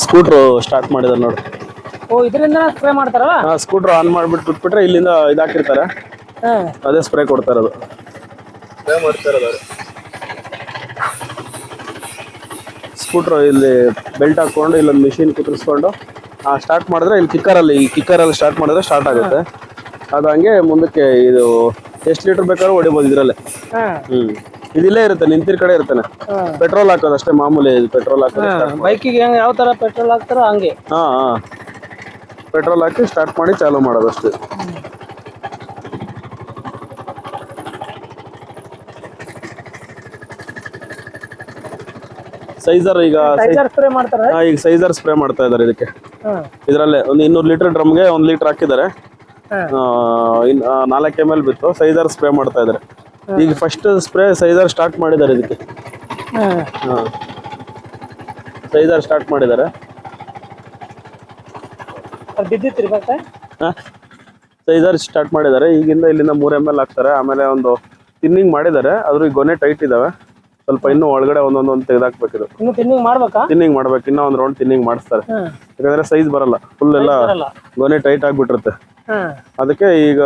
Scooter start ಮಾಡಿದಾರೆ ನೋಡಿ. ಓ ಇದರಿಂದ ಸ್ಪ್ರೇ ಮಾಡ್ತಾರಲ್ಲ. ಸ್ಕೂಟ್ರ್ ಆನ್ ಮಾಡ್ಬಿಟ್ಟು ಬಿಟ್ಬಿಟ್ರೆ ಇಲ್ಲಿಂದ ಇದಾಕಿರ್ತಾರೆ, ಅದೇ ಸ್ಪ್ರೇ ಕೊಡ್ತಾ ಇರೋದು. ಸ್ಪ್ರೇ ಮಾಡ್ತಾ ಇರೋದು ಸ್ಕೂಟ್ರ್ ಇಲ್ಲಿ ಬೆಲ್ಟ್ ಹಾಕೊಂಡು ಇಲ್ಲೊಂದು ಮಿಷಿನ್ ಕುದುರಿಸ್ಕೊಂಡು ಸ್ಟಾರ್ಟ್ ಮಾಡಿದ್ರೆ ಇಲ್ಲಿ ಕಿಕ್ಕರಲ್ಲಿ ಸ್ಟಾರ್ಟ್ ಮಾಡಿದ್ರೆ ಸ್ಟಾರ್ಟ್ ಆಗುತ್ತೆ. ಅದು ಹಂಗೆ ಮುಂದಕ್ಕೆ ಇದು ಎಷ್ಟು ಲೀಟರ್ ಬೇಕಾದ್ರೂ ಹೊಡಿಬೋದು ಇದ್ರಲ್ಲೇ. ಇದಿಲ್ಲೇ ಇರುತ್ತೆ, ನಿಂತಿರ ಕಡೆ ಇರ್ತಾನೆ. ಪೆಟ್ರೋಲ್ ಹಾಕೋದು ಅಷ್ಟೇ, ಮಾಮೂಲಿ ಪೆಟ್ರೋಲ್ ಹಾಕೋದು. ಬೈಕಿಗೆ ಯಾವ ತರ ಪೆಟ್ರೋಲ್ ಹಾಕ್ತಾರೋ ಹಂಗೆ. ಪೆಟ್ರೋಲ್ ಹಾಕಿ ಸ್ಟಾರ್ಟ್ ಮಾಡಿ ಚಾಲೂ ಮಾಡೋದು ಅಷ್ಟೇ. ಸೈಜರ್ ಈಗ ಸ್ಪ್ರೇ ಮಾಡ್ತಾರೆ. ಈಗ ಸೈಜರ್ ಸ್ಪ್ರೇ ಮಾಡ್ತಾ ಇದಾರೆ ಇದಕ್ಕೆ. ಇದರಲ್ಲೇ ಒಂದು 200 ಲೀಟರ್ ಡ್ರಮ್ಗೆ 1 ಲೀಟರ್ ಹಾಕಿದ್ದಾರೆ. 4 ml ಬಿತ್ತು. ಸೈಜರ್ ಸ್ಪ್ರೇ ಮಾಡ್ತಾ ಇದಾರೆ. ಈಗ ಫಸ್ಟ್ ಸ್ಪ್ರೇ ಸೈಜರ್ ಸ್ಟಾರ್ಟ್ ಮಾಡಿದ್ದಾರೆ ಇದಕ್ಕೆ. ಸೈಜರ್ ಸ್ಟಾರ್ಟ್ ಮಾಡಿದ್ದಾರೆ. ಸೈಜರ್ ಸ್ಟಾರ್ಟ್ ಮಾಡಿದ್ದಾರೆ. ಈಗಿಂದ ಇಲ್ಲಿಂದ 3 ml ಹಾಕ್ತಾರೆ. ಆಮೇಲೆ ಒಂದು ತಿನ್ನಿಂಗ್ ಮಾಡಿದ್ದಾರೆ. ಆದ್ರೂ ಈ ಗೊನೆ ಟೈಟ್ ಇದಾವೆ, ಸ್ವಲ್ಪ ಇನ್ನೂ ಒಳಗಡೆ ಒಂದೊಂದೊಂದು ತೆಗೆದಾಕ್ಬೇಕಿದು. ತಿನ್ನಿಂಗ್ ಮಾಡ್ಬೇಕು. ಇನ್ನೂ ಒಂದು ರೌಂಡ್ ತಿನ್ನಿಂಗ್ ಮಾಡಿಸ್ತಾರೆ. ಯಾಕಂದ್ರೆ ಸೈಜ್ ಬರಲ್ಲ, ಫುಲ್ ಎಲ್ಲ ಗೊನೆ ಟೈಟ್ ಆಗ್ಬಿಟ್ಟಿರುತ್ತೆ. ಅದಕ್ಕೆ ಈಗ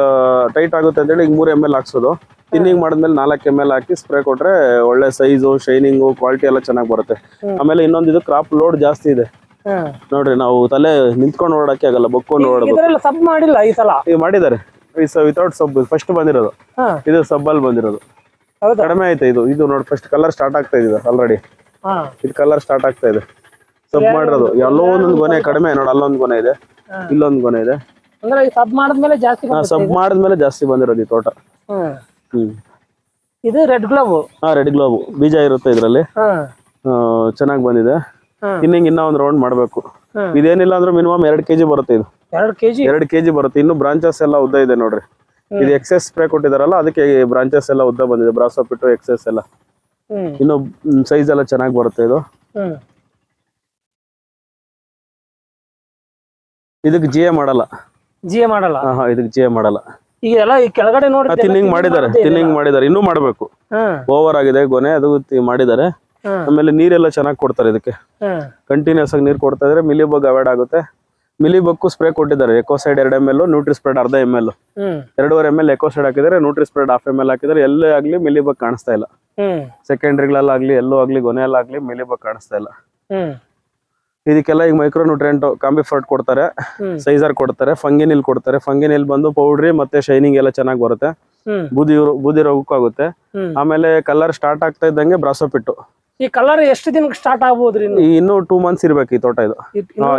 ಟೈಟ್ ಆಗುತ್ತೆ ಅಂತೇಳಿ ಈಗ 3 ml ಹಾಕ್ಸೋದು. ತಿನ್ನಿಂಗ್ ಮಾಡಿದ್ಮೇಲೆ 4 ml ಹಾಕಿ ಸ್ಪ್ರೇ ಕೊಟ್ರೆ ಒಳ್ಳೆ ಸೈಜು, ಶೈನಿಂಗು, ಕ್ವಾಲಿಟಿ ಎಲ್ಲ ಚೆನ್ನಾಗಿ ಬರುತ್ತೆ. ಆಮೇಲೆ ಇನ್ನೊಂದು ಇದು ಕ್ರಾಪ್ ಲೋಡ್ ಜಾಸ್ತಿ ಇದೆ ನೋಡ್ರಿ. ನಾವು ತಲೆ ನಿಂತ್ಕೊಂಡು ಓಡಾಡಕ್ಕೆ ಆಗಲ್ಲ, ಬಕ್ಕೊಂಡು ಓಡಬೇಕು. ಸಬ್ ಮಾಡಿಲ್ಲ ಈ ಸಲ. ಈಗ ಮಾಡಿದ್ದಾರೆ ವಿತೌಟ್ ಸಬ್. ಫಸ್ಟ್ ಬಂದಿರೋದು ಇದು, ಸಬ್ಬಲ್ಲಿ ಬಂದಿರೋದು. ಕಡಿಮೆ ಆಯ್ತು ಇದು ನೋಡಿ. ಫಸ್ಟ್ ಕಲರ್ ಸ್ಟಾರ್ಟ್ ಆಗ್ತಾ ಇದೆ ಆಲ್ರೆಡಿ. ಇದು ಕಲರ್ ಸ್ಟಾರ್ಟ್ ಆಗ್ತಾ ಇದೆ. ಸಬ್ ಮಾಡಿರೋದು ಎಲ್ಲೋ ಒಂದೊಂದು ಗೊನೆ ಕಡಿಮೆ ನೋಡಿ. ಅಲ್ಲೊಂದು ಗೊನೆ ಇದೆ, ಇಲ್ಲೊಂದು ಗೊನೆ ಇದೆ. ಸಬ್ ಮಾಡಿದ್ಮೇಲೆ ಜಾಸ್ತಿ ಬಂದಿರೋದು ಈ ತೋಟ. ಇದು ರೆಡ್ ಗ್ಲೋವ್. ರೆಡ್ ಗ್ಲೋವ್ ಬೀಜ ಇರುತ್ತೆ ಇದ್ರಲ್ಲಿ. ಚೆನ್ನಾಗಿ ಬಂದಿದೆ. ತಿನ್ನಿಂಗ್ ಇನ್ನ ಒಂದು ರೌಂಡ್ ಮಾಡ್ಬೇಕು. ಇದೇನಿಲ್ಲ ಅಂದ್ರೆ ಮಿನಿಮಮ್ 2 kg ಬರುತ್ತೆ. ಇದು 2 kg ಬರುತ್ತೆ. ಇನ್ನು ಬ್ರಾಂಚಸ್ ಎಲ್ಲ ಉದ್ದ ಇದೆ ನೋಡ್ರಿ. ಇದು ಎಕ್ಸೆಸ್ ಸ್ಪ್ರೇ ಕೊಟ್ಟಿದಾರಲ್ಲ, ಅದಕ್ಕೆ ಬ್ರಾಂಚಸ್ ಎಲ್ಲ ಉದ್ದ ಬಂದಿದೆ. ಬ್ರಾಸೋಪಿಟ್ಟು ಎಕ್ಸೆಸ್ ಎಲ್ಲ ಇನ್ನು ಸೈಜ್ ಎಲ್ಲ ಚೆನ್ನಾಗಿ ಬರುತ್ತೆ. ಇದು ಇದಕ್ಕೆ ಜಿಎ ಮಾಡಲ್ಲ. ಇದಕ್ಕೆ ಜಿಎ ಮಾಡಲ್ಲ. ಈಗ ಎಲ್ಲ ಈ ಕೆಳಗಡೆ ನೋಡಿ ತಿನ್ನಿಂಗ್ ಮಾಡಿದ್ದಾರೆ. ಇನ್ನೂ ಮಾಡ್ಬೇಕು. ಓವರ್ ಆಗಿದೆ ಗೊನೆ, ಅದು ಮಾಡಿದ್ದಾರೆ. ಆಮೇಲೆ ನೀರೆಲ್ಲ ಚೆನ್ನಾಗಿ ಕೊಡ್ತಾರೆ ಇದಕ್ಕೆ. ಕಂಟಿನ್ಯೂಸ್ ಆಗಿ ನೀರು ಕೊಡ್ತಾ ಇದ್ರೆ ಮಿಲಿಬಗ್ ಅವಾಯ್ಡ್ ಆಗುತ್ತೆ. ಮಿಲಿಬಗ್ಗು ಸ್ಪ್ರೇ ಕೊಟ್ಟಿದ್ದಾರೆ. ಎಕೋಸೈಡ್ 2 ml, nutri spread 1/2 ml. 2.5 ml ಎಕೋಸೈಡ್ ಹಾಕಿದರೆ, ನ್ಯೂಟ್ರಿ ಸ್ಪ್ರೆಡ್ 1/2 ml ಹಾಕಿದರೆ ಎಲ್ಲೇ ಆಗ್ಲಿ ಮಿಲಿಬಗ್ ಕಾಣಿಸ್ತಾ ಇಲ್ಲ. ಸೆಕೆಂಡ್ರಿಗಳಲ್ಲಾಗ್ಲಿ ಎಲ್ಲೋ ಆಗ್ಲಿ ಗೊನೆಯಲ್ಲಾಗ್ಲಿ ಮಿಲಿಬಗ್ ಕಾಣಿಸ್ತಾ ಇಲ್ಲ. ಇದಕ್ಕೆಲ್ಲ ಈಗ ಮೈಕ್ರೋ ನ್ಯೂಟ್ರಿಯೆಂಟ್ ಕಾಂಬಿಫರ್ಟ್ ಕೊಡ್ತಾರೆ, ಸೈಜರ್ ಕೊಡ್ತಾರೆ, ಫಂಗಿನಿಲ್ ಕೊಡ್ತಾರೆ. ಫಂಗಿನಿಲ್ ಬಂದು ಪೌಡ್ರಿ ಮತ್ತೆ ಶೈನಿಂಗ್ ಎಲ್ಲ ಚೆನ್ನಾಗಿ ಬರುತ್ತೆ. ಬೂದಿ ರೋಗಕ್ಕೂ ಆಗುತ್ತೆ. ಆಮೇಲೆ ಕಲರ್ ಸ್ಟಾರ್ಟ್ ಆಗ್ತಾ ಇದ್ದಂಗೆ ಬ್ರಾಸೋಪಿಟ್ಟು. ಈ ಕಲರ್ ಎಷ್ಟು ದಿನಕ್ಕೆ ಸ್ಟಾರ್ಟ್ ಆಗ್ಬೋದ್ರಿ? ಇನ್ನು 2 months ಇರ್ಬೇಕು ಈ ತೋಟ. ಇದು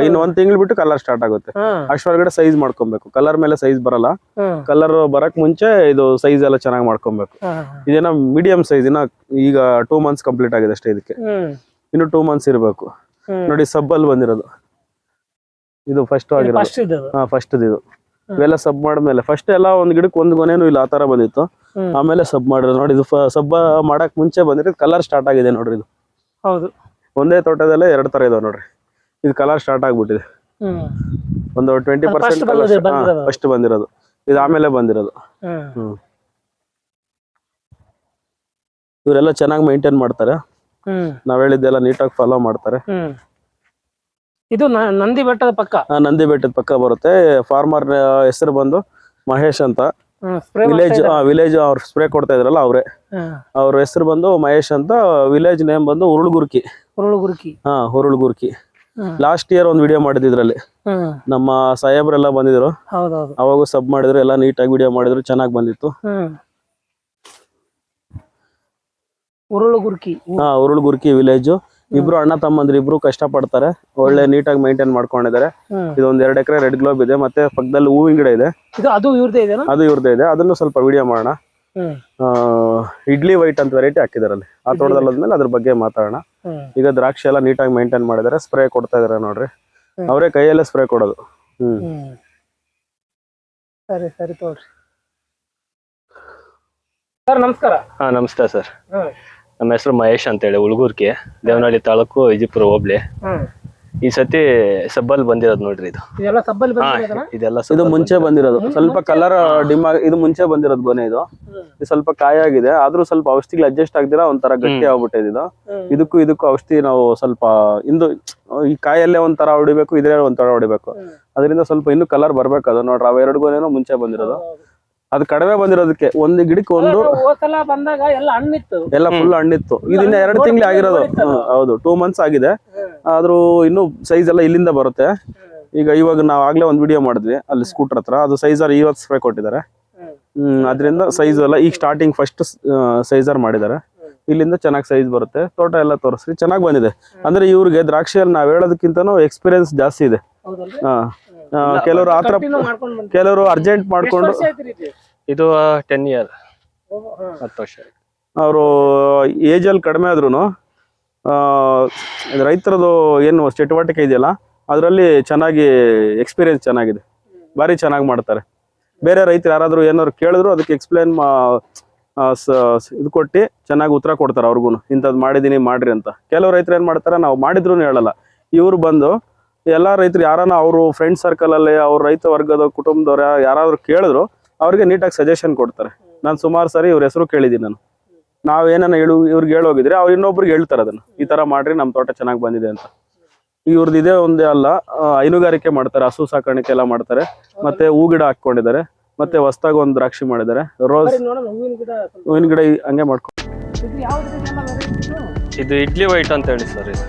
ಇನ್ನು 1 ತಿಂಗಳು ಬಿಟ್ಟು ಕಲರ್ ಸ್ಟಾರ್ಟ್ ಆಗುತ್ತೆ. ಅಷ್ಟೊಳಗಡೆ ಸೈಜ್ ಮಾಡ್ಕೊಬೇಕು. ಕಲರ್ ಮೇಲೆ ಸೈಜ್ ಬರಲ್ಲ. ಕಲರ್ ಬರಕ್ ಮುಂಚೆ ಇದು ಸೈಜ್ ಎಲ್ಲ ಚೆನ್ನಾಗಿ ಮಾಡ್ಕೊಬೇಕು. ಇದೇನೋ ಮೀಡಿಯಂ ಸೈಜ್. ಈಗ 2 months ಕಂಪ್ಲೀಟ್ ಆಗಿದೆ ಅಷ್ಟೇ. ಇದಕ್ಕೆ ಇನ್ನು 2 months ಇರ್ಬೇಕು ನೋಡಿ. ಸಬ್ಬಲ್ಲಿ ಬಂದಿರೋದು ಇದು ಫಸ್ಟ್ ಆಗಿರೋದು. ಫಸ್ಟ್ ಇದು. ಇವೆಲ್ಲ ಸಬ್ ಮಾಡಿದ್ಮೇಲೆ ಫಸ್ಟ್ ಎಲ್ಲ ಒಂದ್ ಗಿಡಕ್ಕೆ ಒಂದು ಗೊನೆನೂ ಇಲ್ಲ, ಆ ತರ ಬಂದಿತ್ತು. ಆಮೇಲೆ ಸಬ್ ಮಾಡಿರೋದು ನೋಡಿ. ಇದು ಸಬ್ಬ ಮಾಡಕ್ ಮುಂಚೆ ಬಂದಿರೋದು. ಕಲರ್ ಸ್ಟಾರ್ಟ್ ಆಗಿದೆ ನೋಡ್ರಿ. ಇದು ಹೌದು, ಒಂದೇ ತೋಟದಲ್ಲೇ 2 ತರ ಇದಾವೆ ನೋಡ್ರಿ. ಇದು ಕಲರ್ ಸ್ಟಾರ್ಟ್ ಆಗ್ಬಿಟ್ಟಿದೆ. ಒಂದು 20% ಫಸ್ಟ್ ಬಂದಿರೋದು. ಇದು ಆಮೇಲೆ ಬಂದಿರೋದು. ಇವರೆಲ್ಲ ಚೆನ್ನಾಗಿ ಮೇಂಟೈನ್ ಮಾಡ್ತಾರೆ. ನಾವ್ ಹೇಳಿದ್ದೆಲ್ಲ ನೀಟಾಗಿ ಫಾಲೋ ಮಾಡ್ತಾರೆ. ಇದು ನಂದಿ ಬೆಟ್ಟದ ಪಕ್ಕ ಬರುತ್ತೆ. ಫಾರ್ಮರ್ ಹೆಸರು ಬಂದು ಮಹೇಶ್ ಅಂತ. ವಿಲೇಜ್ ಅವ್ರು ಸ್ಪ್ರೇ ಕೊಡ್ತಾ ಇದ್ರಲ್ಲ ಅವ್ರೆ. ಅವ್ರ ಹೆಸರು ಬಂದು ಮಹೇಶ್ ಅಂತ. ವಿಲೇಜ್ ನೇಮ್ ಬಂದು ಹುರುಳ್ಗುರ್ಕಿ. ಲಾಸ್ಟ್ ಇಯರ್ ಒಂದು ವಿಡಿಯೋ ಮಾಡಿದ್ರು ಇದ್ರಲ್ಲಿ. ನಮ್ಮ ಸಾಹೇಬ್ರೆಲ್ಲ ಬಂದಿದ್ರು, ಅವಾಗ ಸಬ್ ಮಾಡಿದ್ರು. ಎಲ್ಲ ನೀಟಾಗಿ ವಿಡಿಯೋ ಮಾಡಿದ್ರು, ಚೆನ್ನಾಗಿ ಬಂದಿತ್ತು. ಹುರುಳ್ಗುರ್ಕಿ ವಿಲೇಜ್. ಇಬ್ರು ಅಣ್ಣ ತಮ್ಮಂದ್ರು, ಇಬ್ರು ಕಷ್ಟ ಪಡ್ತಾರೆ. ಒಳ್ಳೆ ನೀಟಾಗಿ ಮೇಂಟೈನ್ ಮಾಡ್ಕೊಂಡಿದ್ದಾರೆ. ಇದೊಂದ್ 2 ಎಕರೆ ರೆಡ್ ಗ್ಲೋಬ್ ಇದೆ. ಮತ್ತೆ ಪಕ್ಕದಲ್ಲಿ ಹೂವಿನ ಗಿಡ ಇದೆ. ಅದು ಇವ್ರದೇ ಇದೆ. ಅದನ್ನು ಸ್ವಲ್ಪ ವಿಡಿಯೋ ಮಾಡೋಣ. ಇಡ್ಲಿ ವೈಟ್ ಅಂತ ವೆರೈಟಿ ಹಾಕಿದಾರೆ ಅಲ್ಲಿ. ಆ ತೋಟದಲ್ಲಾದ್ಮೇಲೆ ಅದ್ರ ಬಗ್ಗೆ ಮಾತಾಡೋಣ. ಈಗ ದ್ರಾಕ್ಷಿ ಎಲ್ಲ ನೀಟಾಗಿ ಮೇಂಟೈನ್ ಮಾಡಿದಾರೆ. ಸ್ಪ್ರೇ ಕೊಡ್ತಾ ಇದಾರೆ ನೋಡ್ರಿ. ಅವರೇ ಕೈಯಲ್ಲೇ ಸ್ಪ್ರೇ ಕೊಡೋದು. ಸರಿ ತೋರಿ ಸರ್. ನಮಸ್ಕಾರ. ನಮಸ್ತೆ ಸರ್. ನಮ್ಮ ಹೆಸರು ಮಹೇಶ್ ಅಂತ ಹೇಳಿ, ಉಳ್ಗೂರ್ಕಿ, ದೇವನಹಳ್ಳಿ ತಾಲೂಕು, ವಿಜಯಪುರ ಹೋಬ್ಳಿ. ಈ ಸತಿ ಸಬ್ಬಲ್ ಬಂದಿರೋದು ನೋಡ್ರಿ ಇದು. ಇದೆಲ್ಲ ಸಬ್ಬಲ್ಲಿ ಹಾ, ಬಂದಿರೋದಲ್ಲ? ಇದೆಲ್ಲ ಇದು ಸಬ್ಬಲ್ ಮುಂಚೆ ಬಂದಿರೋದು, ಸ್ವಲ್ಪ ಕಲರ್ ಡಿಮ್ ಆಗಿ, ಇದು ಮುಂಚೆ ಬಂದಿರೋದು ಗೊನೆ. ಇದು ಸ್ವಲ್ಪ ಕಾಯಾಗಿದೆ, ಆದ್ರೂ ಸ್ವಲ್ಪ ಔಷಧಿಗಳು ಅಡ್ಜಸ್ಟ್ ಆಗ್ದಿರಾ ಒಂಥರ ಗಟ್ಟಿ ಆಗ್ಬಿಟ್ಟಿದೆ ಇದು. ಇದಕ್ಕೂ ಔಷಧಿ ನಾವು ಸ್ವಲ್ಪ ಇಂದು ಈ ಕಾಯಲ್ಲೇ ಒಂಥರ ಹೊಡಿಬೇಕು, ಇದ್ರೇ ಒಂಥರ ಹೊಡಿಬೇಕು. ಅದರಿಂದ ಸ್ವಲ್ಪ ಇನ್ನು ಕಲರ್ ಬರ್ಬೇಕು. ಅದು ನೋಡ್ರಿ ಅವೆರಡು ಗೊನೆನೂ ಮುಂಚೆ ಬಂದಿರೋದು. ಅದು ಕಡಿಮೆ ಬಂದಿರೋದಕ್ಕೆ ಒಂದು ಗಿಡಕ್ಕೆ ಒಂದು ಹೋದ್ಸಲ ಬಂದಾಗ ಎಲ್ಲ ಹಣ್ಣಿತ್ತು. ಎಲ್ಲ ಫುಲ್ ಹಣ್ಣಿತ್ತು. ಇದನ್ನ 2 ತಿಂಗಳು ಆಗಿರೋದು. ಹೌದು, 2 months ಆಗಿದೆ. ಆದ್ರೂ ಇನ್ನು ಸೈಜ್ ಎಲ್ಲ ಇಲ್ಲಿಂದ ಬರುತ್ತೆ. ಇವಾಗ ನಾವು ಆಗ್ಲೇ ಒಂದು ವಿಡಿಯೋ ಮಾಡಿದ್ವಿ ಅಲ್ಲಿ ಸ್ಕೂಟರ್ ಹತ್ರ. ಅದು ಸೈಜರ್ 50 ಸ್ಪ್ರೇ ಕೊಟ್ಟಿದ್ದಾರೆ. ಅದರಿಂದ ಸೈಜ್ ಎಲ್ಲ ಈಗ ಸ್ಟಾರ್ಟಿಂಗ್ ಫಸ್ಟ್ ಸೈಜರ್ ಮಾಡಿದ್ದಾರೆ. ಇಲ್ಲಿಂದ ಚೆನ್ನಾಗಿ ಸೈಜ್ ಬರುತ್ತೆ. ತೋಟ ಎಲ್ಲ ತೋರಿಸ್ರಿ, ಚೆನ್ನಾಗಿ ಬಂದಿದೆ. ಅಂದ್ರೆ ಇವ್ರಿಗೆ ದ್ರಾಕ್ಷಿಯಲ್ಲಿ ನಾವ್ ಹೇಳೋದಕ್ಕಿಂತನೂ ಎಕ್ಸ್ಪೀರಿಯನ್ಸ್ ಜಾಸ್ತಿ ಇದೆ. ಕೆಲವರು ಆತರ, ಕೆಲವರು ಅರ್ಜೆಂಟ್ ಮಾಡ್ಕೊಂಡು ಇದು 10 year 10 ವರ್ಷ ಅವರು ಏಜ್ ಅಲ್ಲಿ ಕಡಿಮೆ ಆದ್ರೂ ರೈತರದು ಏನು ಚಟುವಟಿಕೆ ಇದೆಯಲ್ಲ ಅದರಲ್ಲಿ ಚೆನ್ನಾಗಿ ಎಕ್ಸ್ಪೀರಿಯನ್ಸ್ ಚೆನ್ನಾಗಿದೆ. ಭಾರಿ ಚೆನ್ನಾಗಿ ಮಾಡ್ತಾರೆ. ಬೇರೆ ರೈತರು ಯಾರಾದರೂ ಏನಾದ್ರು ಕೇಳಿದ್ರು ಅದಕ್ಕೆ ಎಕ್ಸ್ಪ್ಲೇನ್ ಇದು ಕೊಟ್ಟು ಚೆನ್ನಾಗಿ ಉತ್ತರ ಕೊಡ್ತಾರೆ. ಅವ್ರಿಗೂ ಇಂಥದ್ದು ಮಾಡಿದ್ದೀನಿ ಮಾಡ್ರಿ ಅಂತ. ಕೆಲವು ರೈತರು ಏನು ಮಾಡ್ತಾರೆ, ನಾವು ಮಾಡಿದ್ರು ಹೇಳಲ್ಲ. ಇವರು ಬಂದು ಎಲ್ಲ ರೈತರು ಯಾರನ್ನ ಅವರು ಫ್ರೆಂಡ್ ಸರ್ಕಲಲ್ಲಿ ಅವ್ರ ರೈತ ವರ್ಗದ ಕುಟುಂಬದವ್ರು ಯಾರಾದರೂ ಕೇಳಿದ್ರು ಅವ್ರಿಗೆ ನೀಟಾಗಿ ಸಜೆಷನ್ ಕೊಡ್ತಾರೆ. ನಾನು ಸುಮಾರು ಸಾರಿ ಇವ್ರ ಹೆಸರು ಕೇಳಿದ್ದೀನಿ. ನಾವೇನ ಇವ್ರಿಗೆ ಹೇಳೋಗಿದ್ರೆ ಅವ್ರು ಇನ್ನೊಬ್ರಿಗೆ ಹೇಳ್ತಾರೆ ಅದನ್ನ, ಈ ತರ ಮಾಡ್ರಿ ನಮ್ಮ ತೋಟ ಚೆನ್ನಾಗಿ ಬಂದಿದೆ ಅಂತ. ಇವ್ರದ್ದು ಇದೇ ಒಂದೇ ಅಲ್ಲ, ಹೈನುಗಾರಿಕೆ ಮಾಡ್ತಾರೆ, ಹಸು ಸಾಕಾಣಿಕೆ ಎಲ್ಲ ಮಾಡ್ತಾರೆ, ಮತ್ತೆ ಹೂ ಗಿಡ ಹಾಕೊಂಡಿದ್ದಾರೆ, ಮತ್ತೆ ಹೊಸದಾಗಿ ಒಂದು ದ್ರಾಕ್ಷಿ ಮಾಡಿದ್ದಾರೆ, ರೋಸ್ ಹೂವಿನ ಗಿಡ ಹಂಗೆ ಮಾಡ್ಕೊಂಡು. ಇದು ಇಡ್ಲಿ ವೈಟ್ ಅಂತ ಹೇಳಿ ಸರ್. ಇದು